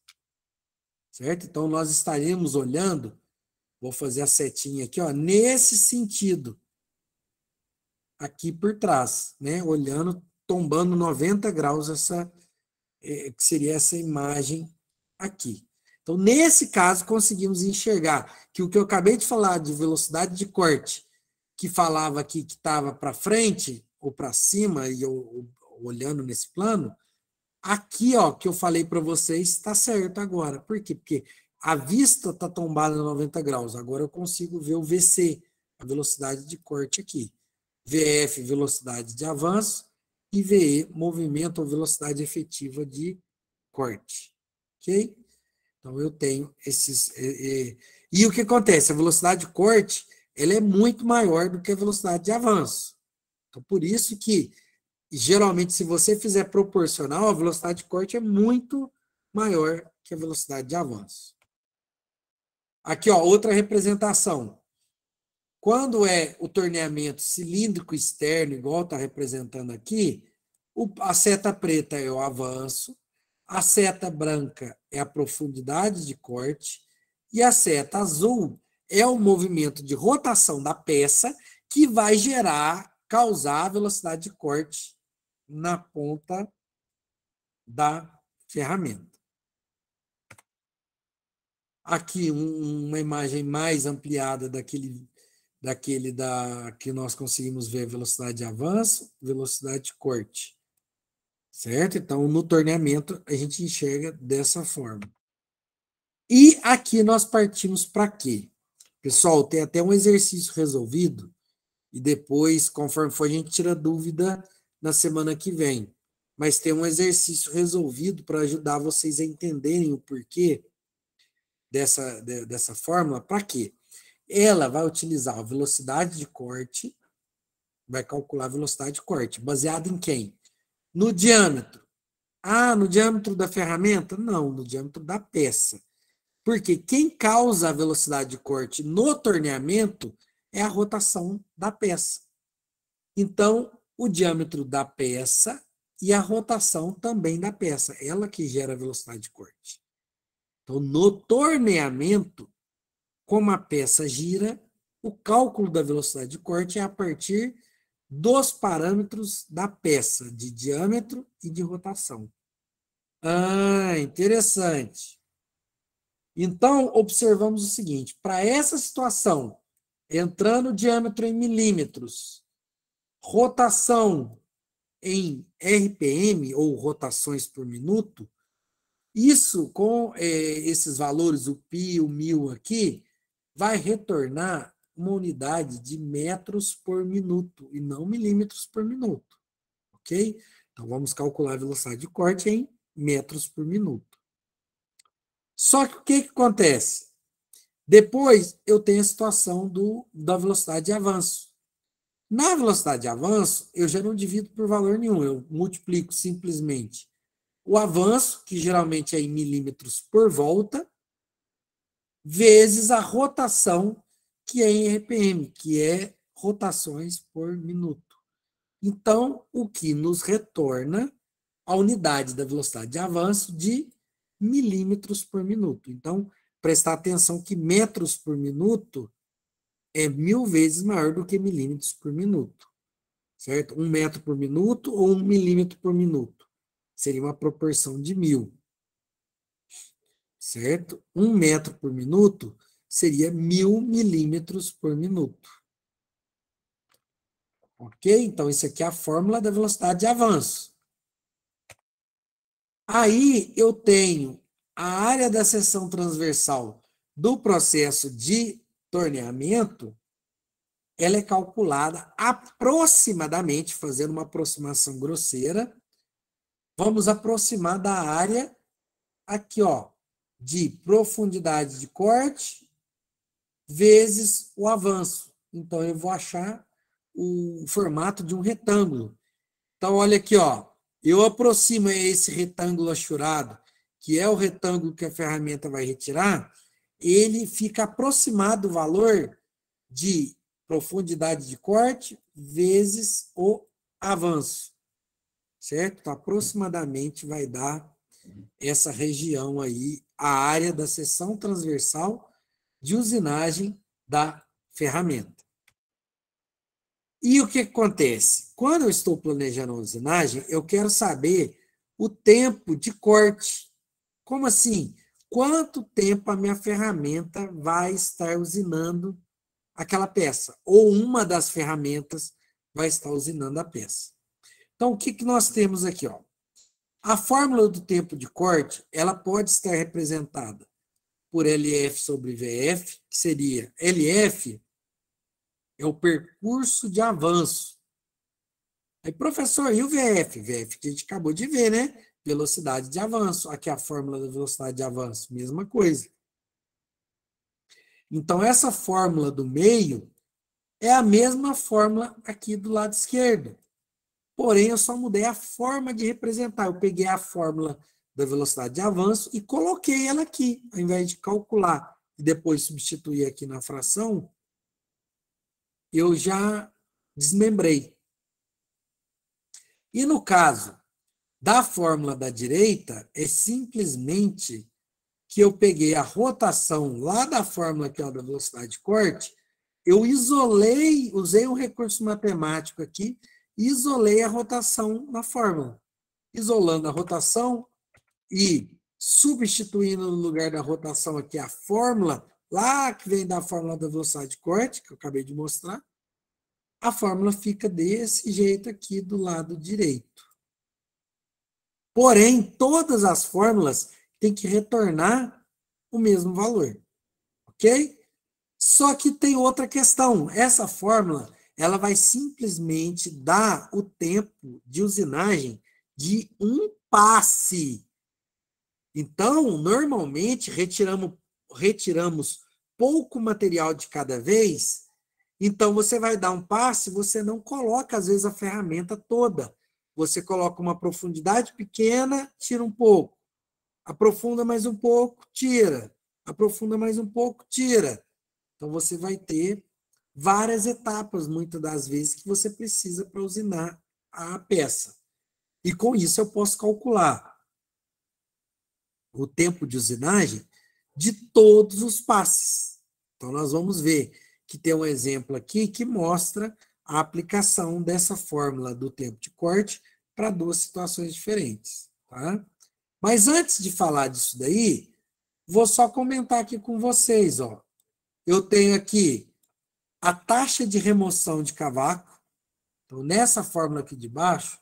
Certo? Então, nós estaríamos olhando, vou fazer a setinha aqui, ó, nesse sentido, aqui por trás, né? Olhando, tombando 90 graus, que seria essa imagem aqui. Então, nesse caso, conseguimos enxergar que o que eu acabei de falar de velocidade de corte, que falava aqui que estava para frente ou para cima, e eu olhando nesse plano, aqui, ó, que eu falei para vocês, está certo agora. Por quê? Porque a vista está tombada a 90 graus. Agora eu consigo ver o VC, a velocidade de corte aqui. VF, velocidade de avanço, e VE, movimento ou velocidade efetiva de corte. Ok? Então, eu tenho esses... E o que acontece? A velocidade de corte, ela é muito maior do que a velocidade de avanço. Então, por isso que, geralmente, se você fizer proporcional, a velocidade de corte é muito maior que a velocidade de avanço. Aqui, ó, outra representação. Quando é o torneamento cilíndrico externo, igual está representando aqui, a seta preta é o avanço, A seta branca é a profundidade de corte e a seta azul é o movimento de rotação da peça que vai causar a velocidade de corte na ponta da ferramenta. Aqui uma imagem mais ampliada daquele que nós conseguimos ver velocidade de avanço, velocidade de corte. Certo? Então, no torneamento, a gente enxerga dessa forma. E aqui nós partimos para quê? Pessoal, tem até um exercício resolvido, e depois, conforme for, a gente tira dúvida na semana que vem. Mas tem um exercício resolvido para ajudar vocês a entenderem o porquê dessa fórmula. Para quê? Ela vai utilizar a velocidade de corte, vai calcular a velocidade de corte, baseado em quem? No diâmetro. Ah, no diâmetro da ferramenta? Não, no diâmetro da peça. Porque quem causa a velocidade de corte no torneamento é a rotação da peça. Então, o diâmetro da peça e a rotação também da peça, ela que gera a velocidade de corte. Então, no torneamento, como a peça gira, o cálculo da velocidade de corte é a partir dos parâmetros da peça, de diâmetro e de rotação. Ah, interessante. Então, observamos o seguinte, para essa situação, entrando o diâmetro em milímetros, rotação em RPM, ou rotações por minuto, isso com esses valores, o pi, o mil aqui, vai retornar uma unidade de metros por minuto, e não milímetros por minuto, ok? Então, vamos calcular a velocidade de corte em metros por minuto. Só que o que acontece? Depois, eu tenho a situação da velocidade de avanço. Na velocidade de avanço, eu já não divido por valor nenhum, eu multiplico simplesmente o avanço, que geralmente é em milímetros por volta, vezes a rotação, que é em RPM, que é rotações por minuto. Então, o que nos retorna a unidade da velocidade de avanço de milímetros por minuto. Então, prestar atenção que metros por minuto é 1000 vezes maior do que milímetros por minuto. Certo? 1 metro por minuto ou 1 milímetro por minuto. Seria uma proporção de 1000. Certo? 1 metro por minuto seria 1000 milímetros por minuto. Ok? Então, isso aqui é a fórmula da velocidade de avanço. Aí, eu tenho a área da seção transversal do processo de torneamento, ela é calculada aproximadamente, fazendo uma aproximação grosseira, vamos aproximar da área aqui, ó, de profundidade de corte vezes o avanço. Então, eu vou achar o formato de um retângulo. Então, olha aqui, ó, eu aproximo esse retângulo achurado, que é o retângulo que a ferramenta vai retirar, ele fica aproximado do valor de profundidade de corte vezes o avanço. Certo? Então, aproximadamente vai dar essa região aí, a área da seção transversal de usinagem da ferramenta. E o que acontece? Quando eu estou planejando a usinagem, eu quero saber o tempo de corte. Como assim? Quanto tempo a minha ferramenta vai estar usinando aquela peça? Ou uma das ferramentas vai estar usinando a peça. Então, o que nós temos aqui? Ó? A fórmula do tempo de corte, ela pode estar representada por LF sobre VF, que seria LF é o percurso de avanço. Aí, professor, e o VF? VF que a gente acabou de ver, né? Velocidade de avanço. Aqui é a fórmula da velocidade de avanço, mesma coisa. Então, essa fórmula do meio é a mesma fórmula aqui do lado esquerdo. Porém, eu só mudei a forma de representar. Eu peguei a fórmula da velocidade de avanço e coloquei ela aqui, ao invés de calcular e depois substituir aqui na fração, eu já desmembrei. E no caso da fórmula da direita é simplesmente que eu peguei a rotação lá da fórmula que é da velocidade de corte, eu isolei, usei um recurso matemático aqui, isolei a rotação na fórmula. Isolando a rotação e substituindo no lugar da rotação aqui a fórmula, lá que vem da fórmula da velocidade de corte, que eu acabei de mostrar, a fórmula fica desse jeito aqui do lado direito. Porém, todas as fórmulas têm que retornar o mesmo valor, ok? Só que tem outra questão. Essa fórmula, ela vai simplesmente dar o tempo de usinagem de um passe. Então, normalmente, retiramos pouco material de cada vez. Então, você vai dar um passe, você não coloca, às vezes, a ferramenta toda. Você coloca uma profundidade pequena, tira um pouco. Aprofunda mais um pouco, tira. Aprofunda mais um pouco, tira. Então, você vai ter várias etapas, muitas das vezes, que você precisa para usinar a peça. E com isso eu posso calcular o tempo de usinagem de todos os passes. Então, nós vamos ver que tem um exemplo aqui que mostra a aplicação dessa fórmula do tempo de corte para duas situações diferentes. Tá? Mas antes de falar disso daí, vou só comentar aqui com vocês. Ó. Eu tenho aqui a taxa de remoção de cavaco. Então, nessa fórmula aqui de baixo,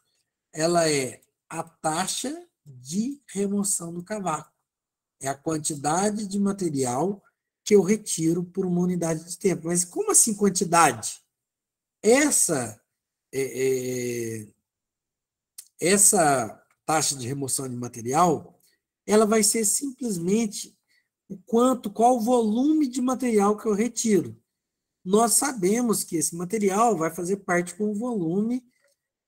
ela é a taxa de remoção do cavaco. É a quantidade de material que eu retiro por uma unidade de tempo. Mas como assim quantidade? Essa taxa de remoção de material, ela vai ser simplesmente qual o volume de material que eu retiro. Nós sabemos que esse material vai fazer parte com o volume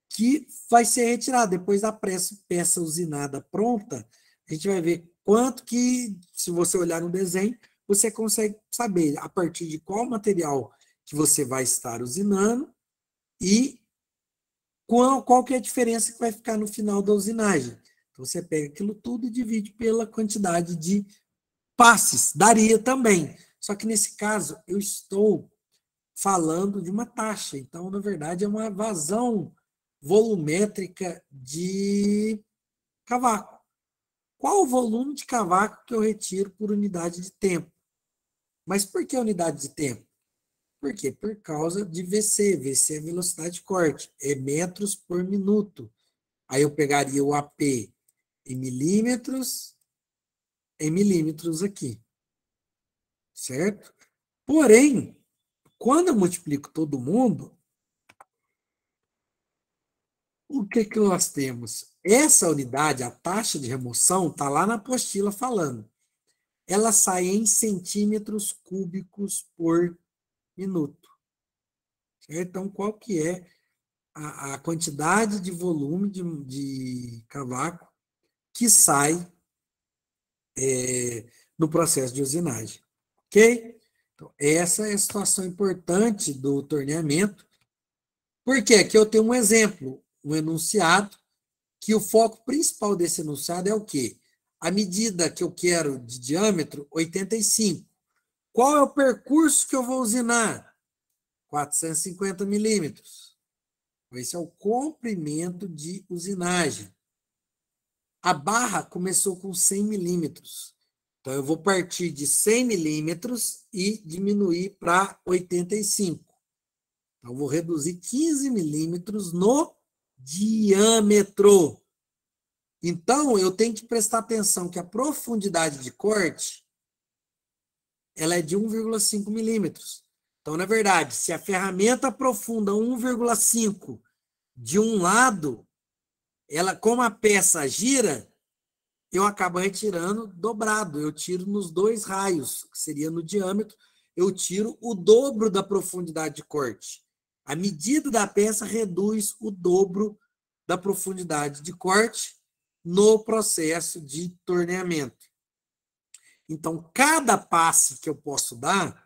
que vai ser retirado. Depois da peça usinada pronta, a gente vai ver quanto que, se você olhar no desenho, você consegue saber a partir de qual material que você vai estar usinando e qual que é a diferença que vai ficar no final da usinagem. Então, você pega aquilo tudo e divide pela quantidade de passes. Daria também. Só que, nesse caso, eu estou falando de uma taxa. Então, na verdade, é uma vazão volumétrica de cavaco. Qual o volume de cavaco que eu retiro por unidade de tempo? Mas por que unidade de tempo? Por quê? Por causa de VC. VC é velocidade de corte, é metros por minuto. Aí eu pegaria o AP em milímetros aqui. Certo? Porém, quando eu multiplico todo mundo, o que nós temos? Essa unidade, a taxa de remoção, está lá na apostila falando. Ela sai em centímetros cúbicos por minuto. Certo? Então, qual que é a quantidade de volume de cavaco que sai no processo de usinagem? Ok? Então, essa é a situação importante do torneamento. Porque aqui eu tenho um exemplo, um enunciado, que o foco principal desse enunciado é o quê? A medida que eu quero de diâmetro, 85. Qual é o percurso que eu vou usinar? 450 milímetros. Esse é o comprimento de usinagem. A barra começou com 100 milímetros. Então, eu vou partir de 100 milímetros e diminuir para 85. Então, eu vou reduzir 15 milímetros no diâmetro. Então, eu tenho que prestar atenção que a profundidade de corte ela é de 1,5 milímetros. Então, na verdade, se a ferramenta aprofunda 1,5 de um lado, ela, como a peça gira, eu acabo retirando dobrado. Eu tiro nos dois raios, que seria no diâmetro, eu tiro o dobro da profundidade de corte. A medida da peça reduz o dobro da profundidade de corte no processo de torneamento. Então, cada passe que eu posso dar,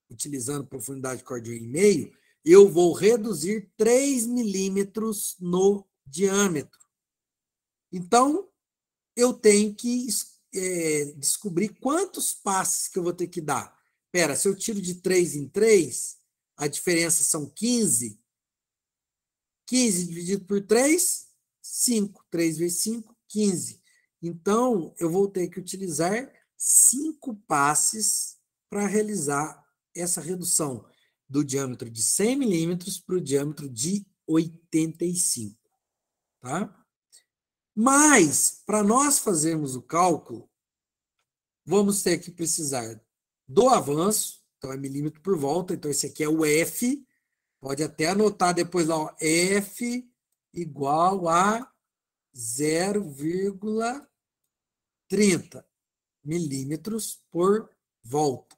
utilizando profundidade de corte de 1,5, eu vou reduzir 3 milímetros no diâmetro. Então, eu tenho que descobrir quantos passes que eu vou ter que dar. Espera, se eu tiro de 3 em 3, a diferença são 15. 15 dividido por 3, 5. 3 vezes 5, 15. Então, eu vou ter que utilizar 5 passes para realizar essa redução do diâmetro de 100 milímetros para o diâmetro de 85. Tá? Mas, para nós fazermos o cálculo, vamos ter que precisar do avanço, então é milímetro por volta, então esse aqui é o F, pode até anotar depois lá, ó, F igual a 0,30 milímetros por volta.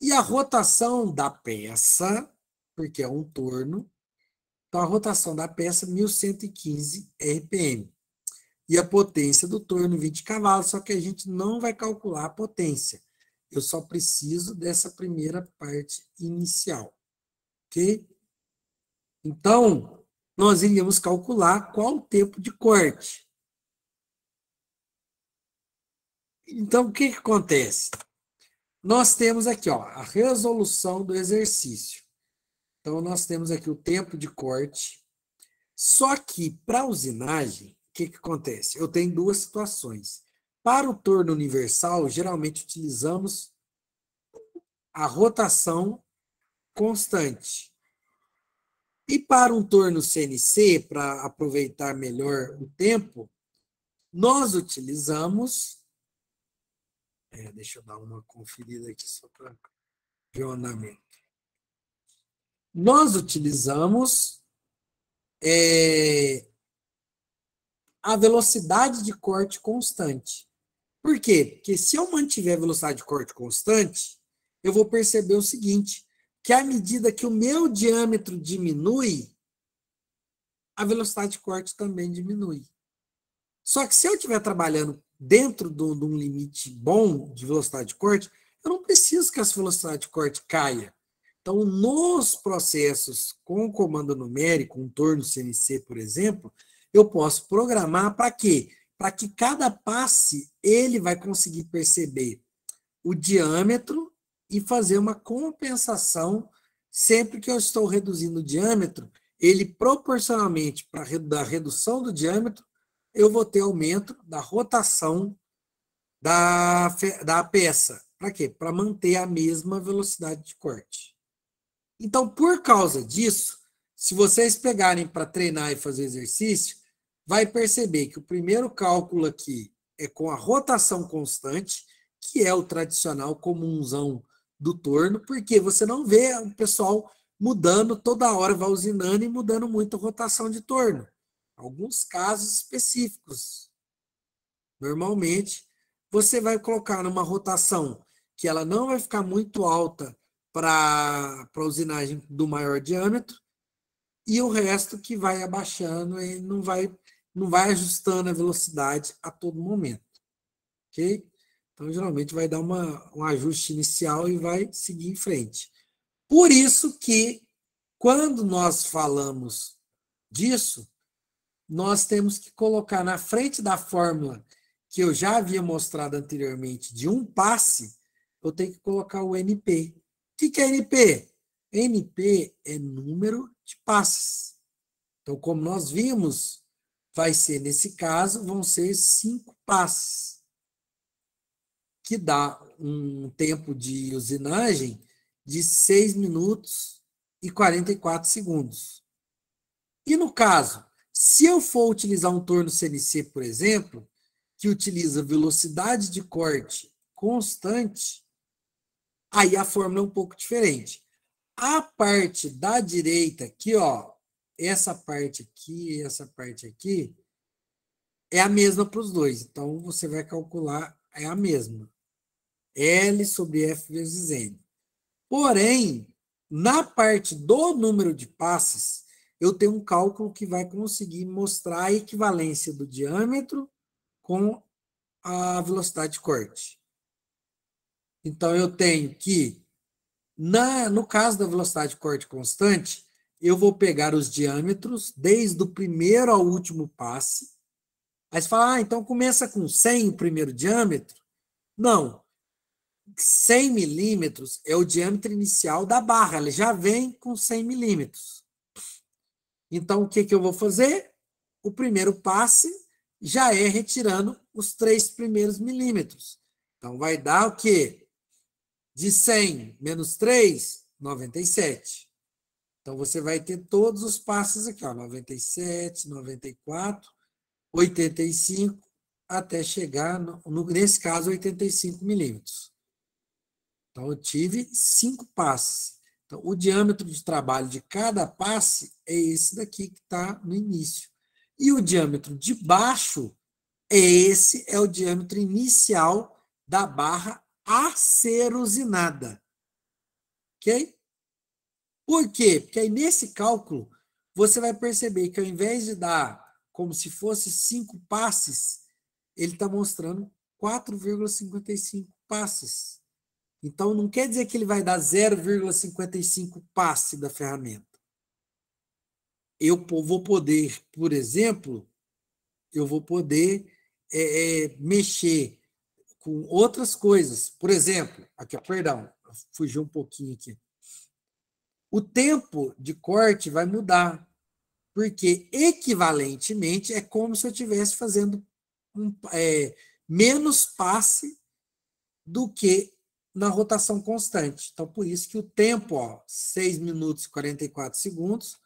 E a rotação da peça, porque é um torno, então a rotação da peça 1115 RPM. E a potência do torno 20 cavalos, só que a gente não vai calcular a potência. Eu só preciso dessa primeira parte inicial. Ok? Então, nós iríamos calcular qual o tempo de corte. Então, o que acontece? Nós temos aqui, ó, a resolução do exercício. Então, nós temos aqui o tempo de corte. Só que, para a usinagem, o que acontece? Eu tenho duas situações. Para o torno universal, geralmente utilizamos a rotação constante. E para um torno CNC, para aproveitar melhor o tempo, nós utilizamos... deixa eu dar uma conferida aqui só para ver o andamento. Nós utilizamos a velocidade de corte constante. Por quê? Porque se eu mantiver a velocidade de corte constante, eu vou perceber o seguinte, que à medida que o meu diâmetro diminui, a velocidade de corte também diminui. Só que se eu estiver trabalhando dentro de um limite bom de velocidade de corte, eu não preciso que essa velocidade de corte caia. Então, nos processos com comando numérico, um torno CNC, por exemplo, eu posso programar para quê? Para que cada passe ele vai conseguir perceber o diâmetro e fazer uma compensação sempre que eu estou reduzindo o diâmetro, ele proporcionalmente para a redução do diâmetro, eu vou ter aumento da rotação da peça. Para quê? Para manter a mesma velocidade de corte. Então, por causa disso, se vocês pegarem para treinar e fazer exercício, vai perceber que o primeiro cálculo aqui é com a rotação constante, que é o tradicional comunzão do torno, porque você não vê o pessoal mudando toda hora, vai usinando e mudando muito a rotação de torno. Alguns casos específicos. Normalmente, você vai colocar numa rotação que ela não vai ficar muito alta para a usinagem do maior diâmetro, e o resto que vai abaixando e não vai ajustando a velocidade a todo momento. Ok? Então, geralmente vai dar um ajuste inicial e vai seguir em frente. Por isso que, quando nós falamos disso, nós temos que colocar na frente da fórmula que eu já havia mostrado anteriormente de um passe, eu tenho que colocar o NP. O que é NP? NP é número de passes. Então, como nós vimos, vai ser, nesse caso, vão ser 5 passes, que dá um tempo de usinagem de 6 minutos e 44 segundos. E no caso, se eu for utilizar um torno CNC, por exemplo, que utiliza velocidade de corte constante, aí a fórmula é um pouco diferente. A parte da direita aqui, ó, essa parte aqui, é a mesma para os dois. Então, você vai calcular, é a mesma. L sobre F vezes N. Porém, na parte do número de passes, eu tenho um cálculo que vai conseguir mostrar a equivalência do diâmetro com a velocidade de corte. Então, eu tenho que, no caso da velocidade de corte constante, eu vou pegar os diâmetros desde o primeiro ao último passe Aí você fala, então começa com 100 o primeiro diâmetro? Não. 100 milímetros é o diâmetro inicial da barra, ela já vem com 100 milímetros. Então, o que eu vou fazer? O primeiro passe já é retirando os 3 primeiros milímetros. Então, vai dar o quê? De 100 menos 3, 97. Então, você vai ter todos os passes aqui, ó, 97, 94, 85, até chegar, nesse caso, 85 milímetros. Então, eu tive 5 passes. Então, o diâmetro de trabalho de cada passe é esse daqui que está no início. E o diâmetro de baixo é o diâmetro inicial da barra a ser usinada. Ok? Por quê? Porque aí nesse cálculo, você vai perceber que ao invés de dar como se fosse 5 passes, ele está mostrando 4,55 passes. Então, não quer dizer que ele vai dar 0,55 passe da ferramenta. Eu vou poder, por exemplo, mexer com outras coisas. Por exemplo, aqui, perdão, fugiu um pouquinho aqui. O tempo de corte vai mudar, porque equivalentemente é como se eu estivesse fazendo menos passe do que na rotação constante. Então, por isso que o tempo, 6 minutos e 44 segundos,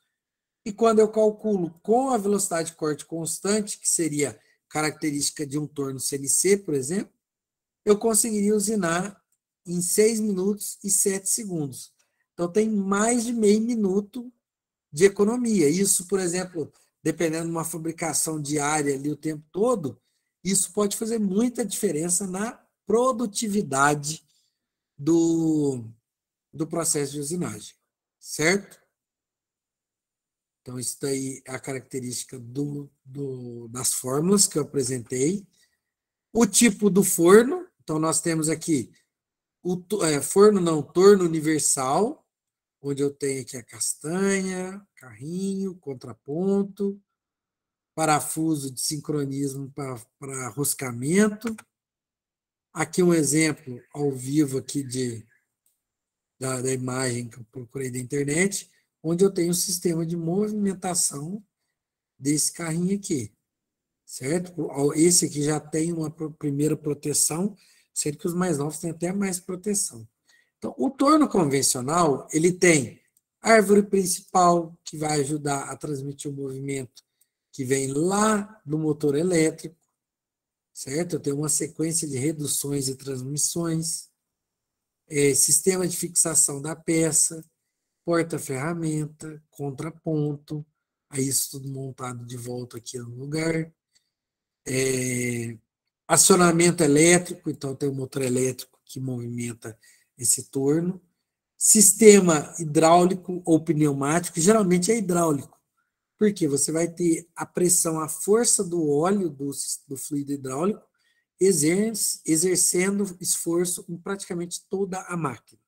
e quando eu calculo com a velocidade de corte constante, que seria característica de um torno CNC, por exemplo, eu conseguiria usinar em 6 minutos e 7 segundos. Então, tem mais de meio minuto de economia. Isso, por exemplo, dependendo de uma fabricação diária ali o tempo todo, isso pode fazer muita diferença na produtividade do processo de usinagem, certo? Então, isso daí é a característica das fórmulas que eu apresentei. O tipo do forno, então nós temos aqui torno universal, onde eu tenho aqui a castanha, carrinho, contraponto, parafuso de sincronismo para roscamento. Aqui um exemplo ao vivo aqui da imagem que eu procurei da internet, onde eu tenho um sistema de movimentação desse carrinho aqui, certo? Esse aqui já tem uma primeira proteção, sendo que os mais novos têm até mais proteção. Então, o torno convencional, ele tem árvore principal, que vai ajudar a transmitir o movimento que vem lá do motor elétrico, certo? Eu tenho uma sequência de reduções e transmissões, sistema de fixação da peça, porta-ferramenta, contraponto, aí isso tudo montado de volta aqui no lugar. Acionamento elétrico, então tem um motor elétrico que movimenta esse torno. Sistema hidráulico ou pneumático, geralmente é hidráulico, porque você vai ter a pressão, a força do óleo do fluido hidráulico exercendo esforço em praticamente toda a máquina.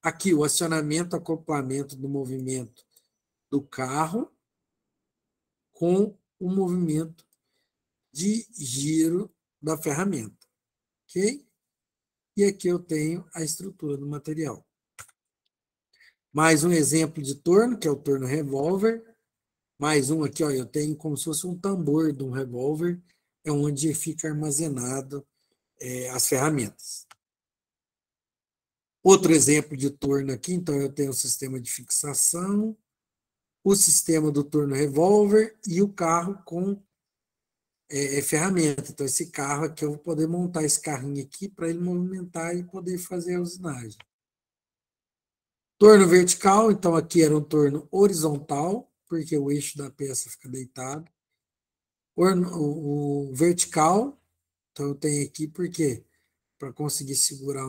Aqui, o acionamento, acoplamento do movimento do carro com o movimento de giro da ferramenta. Ok? E aqui eu tenho a estrutura do material. Mais um exemplo de torno, que é o torno revólver. Mais um aqui, eu tenho como se fosse um tambor de um revólver, é onde fica armazenado as ferramentas. Outro exemplo de torno aqui, então eu tenho o sistema de fixação, o sistema do torno revólver e o carro com ferramenta. Então, esse carro aqui, eu vou poder montar esse carrinho aqui para ele movimentar e poder fazer a usinagem. Torno vertical, então aqui era um torno horizontal, porque o eixo da peça fica deitado. O vertical, então eu tenho aqui, por quê? Para conseguir segurar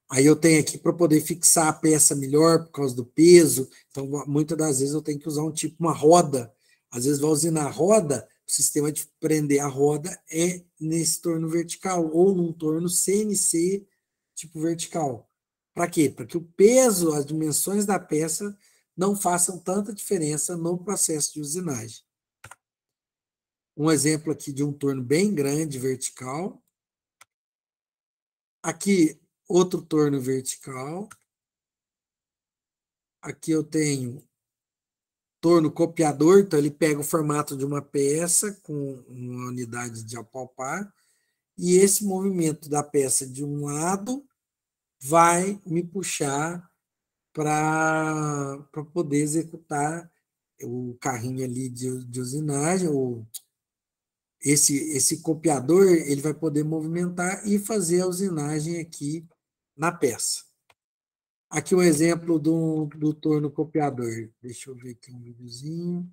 aí eu tenho aqui para poder fixar a peça melhor por causa do peso. Então, muitas das vezes eu tenho que usar uma roda. Às vezes vai usinar a roda, o sistema de prender a roda é nesse torno vertical ou num torno CNC tipo vertical. Para quê? Para que o peso, as dimensões da peça não façam tanta diferença no processo de usinagem. Um exemplo aqui de um torno bem grande, vertical. Aqui, outro torno vertical. Aqui eu tenho torno copiador, então ele pega o formato de uma peça com uma unidade de apalpar, e esse movimento da peça de um lado vai me puxar para poder executar o carrinho ali de usinagem, ou esse copiador, ele vai poder movimentar e fazer a usinagem aqui na peça. Aqui um exemplo do torno copiador. Deixa eu ver aqui um videozinho.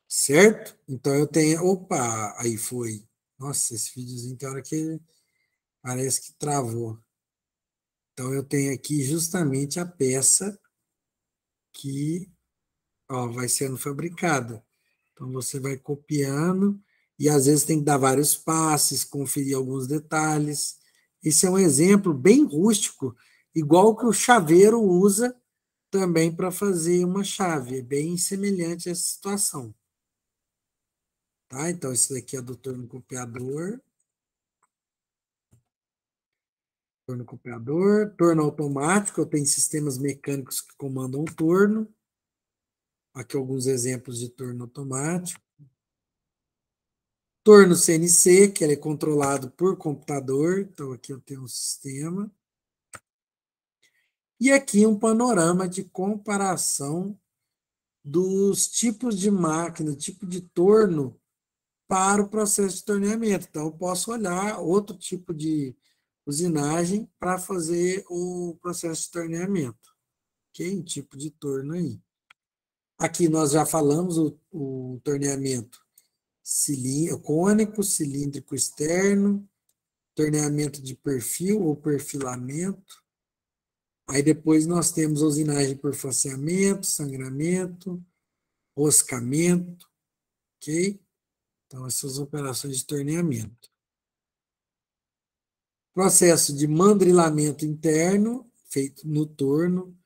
Certo? Então eu tenho. Opa, aí foi. Nossa, esse videozinho tem hora que parece que travou. Então eu tenho aqui justamente a peça que, ó, vai sendo fabricada. Então você vai copiando e às vezes tem que dar vários passes, conferir alguns detalhes. Esse é um exemplo bem rústico, igual que o chaveiro usa também para fazer uma chave. É bem semelhante a essa situação. Tá? Então, esse daqui é do torno copiador. Torno copiador. Torno automático. Eu tenho sistemas mecânicos que comandam o torno. Aqui alguns exemplos de torno automático. Torno CNC, que ele é controlado por computador. Então, aqui eu tenho um sistema. E aqui um panorama de comparação dos tipos de máquina, tipo de torno para o processo de torneamento. Então, eu posso olhar outro tipo de usinagem para fazer o processo de torneamento. Ok? Um tipo de torno aí. Aqui nós já falamos o torneamento cônico, cilíndrico externo, torneamento de perfil ou perfilamento. Aí depois nós temos a usinagem por faceamento, sangramento, roscamento, ok? Então, essas operações de torneamento. Processo de mandrilamento interno, feito no torno.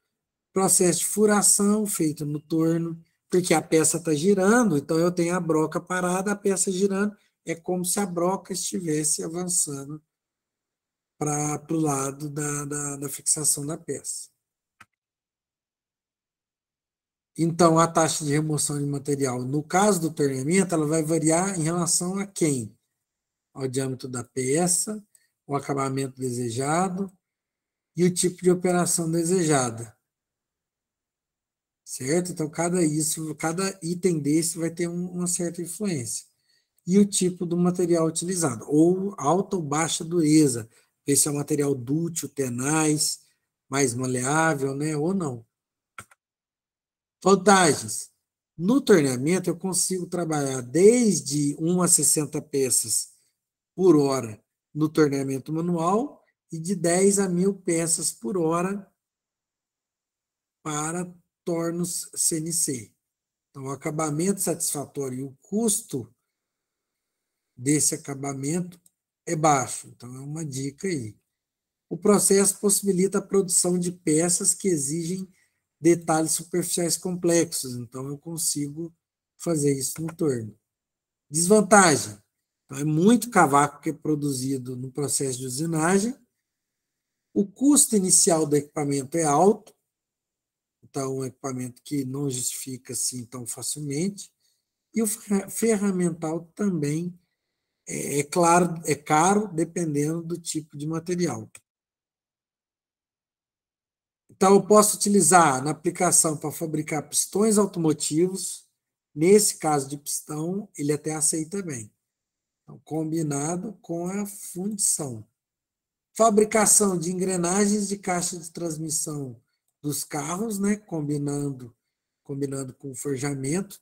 Processo de furação, feito no torno, porque a peça está girando, então eu tenho a broca parada, a peça girando, é como se a broca estivesse avançando para o lado da fixação da peça. Então, a taxa de remoção de material, no caso do torneamento, ela vai variar em relação a quem? Ao diâmetro da peça, o acabamento desejado e o tipo de operação desejada. Certo? Então, cada item desse vai ter uma certa influência. E o tipo do material utilizado, ou alta ou baixa dureza, esse é um material dúctil, tenaz, mais maleável, né? Ou não. Vantagens. No torneamento, eu consigo trabalhar desde 1 a 60 peças por hora no torneamento manual e de 10 a 1.000 peças por hora para tornos CNC. Então, o acabamento satisfatório e o custo desse acabamento é baixo. Então, é uma dica aí. O processo possibilita a produção de peças que exigem detalhes superficiais complexos. Então, eu consigo fazer isso no torno. Desvantagem. Então, é muito cavaco que é produzido no processo de usinagem. O custo inicial do equipamento é alto. Então, é um equipamento que não justifica assim tão facilmente. E o ferramental também claro, é caro, dependendo do tipo de material. Então, eu posso utilizar na aplicação para fabricar pistões automotivos. Nesse caso de pistão, ele até aceita bem. Então, combinado com a fundição. Fabricação de engrenagens de caixa de transmissão dos carros, né? Combinando com o forjamento.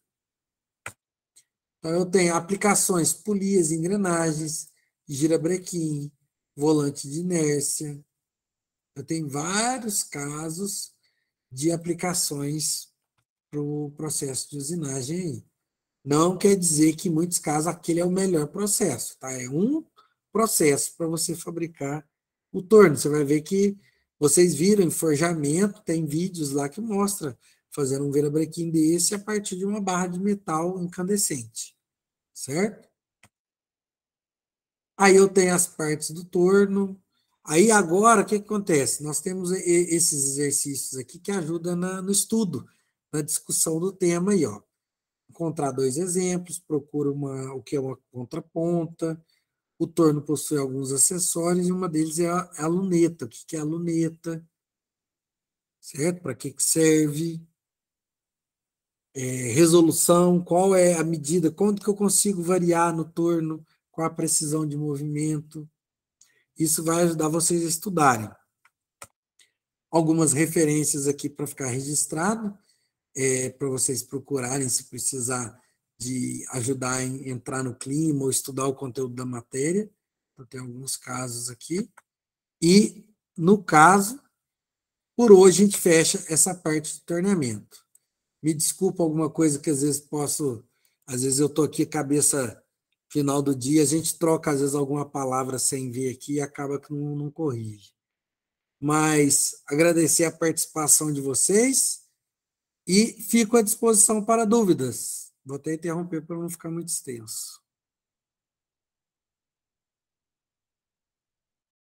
Então, eu tenho aplicações, polias, engrenagens, girabrequim, volante de inércia. Eu tenho vários casos de aplicações para o processo de usinagem aí. Não quer dizer que em muitos casos aquele é o melhor processo, tá? É um processo para você fabricar o torno. Você vai ver que vocês viram em forjamento, tem vídeos lá que mostra fazendo um virabrequim desse a partir de uma barra de metal incandescente, certo? Aí eu tenho as partes do torno. Aí agora, o que acontece? Nós temos esses exercícios aqui que ajudam no estudo, na discussão do tema aí, ó. Encontrar dois exemplos, procura o que é uma contraponta. O torno possui alguns acessórios e uma deles é a luneta. O que é a luneta? Certo? Para que serve? Resolução, qual é a medida, quanto que eu consigo variar no torno, qual a precisão de movimento. Isso vai ajudar vocês a estudarem. Algumas referências aqui para ficar registrado, para vocês procurarem se precisar de ajudar a entrar no clima ou estudar o conteúdo da matéria. Eu tenho alguns casos aqui. E, no caso, por hoje a gente fecha essa parte de torneamento. Me desculpa alguma coisa que às vezes eu estou aqui cabeça final do dia, a gente troca às vezes alguma palavra sem ver aqui e acaba que não corrige. Mas agradecer a participação de vocês e fico à disposição para dúvidas. Vou até interromper para não ficar muito extenso.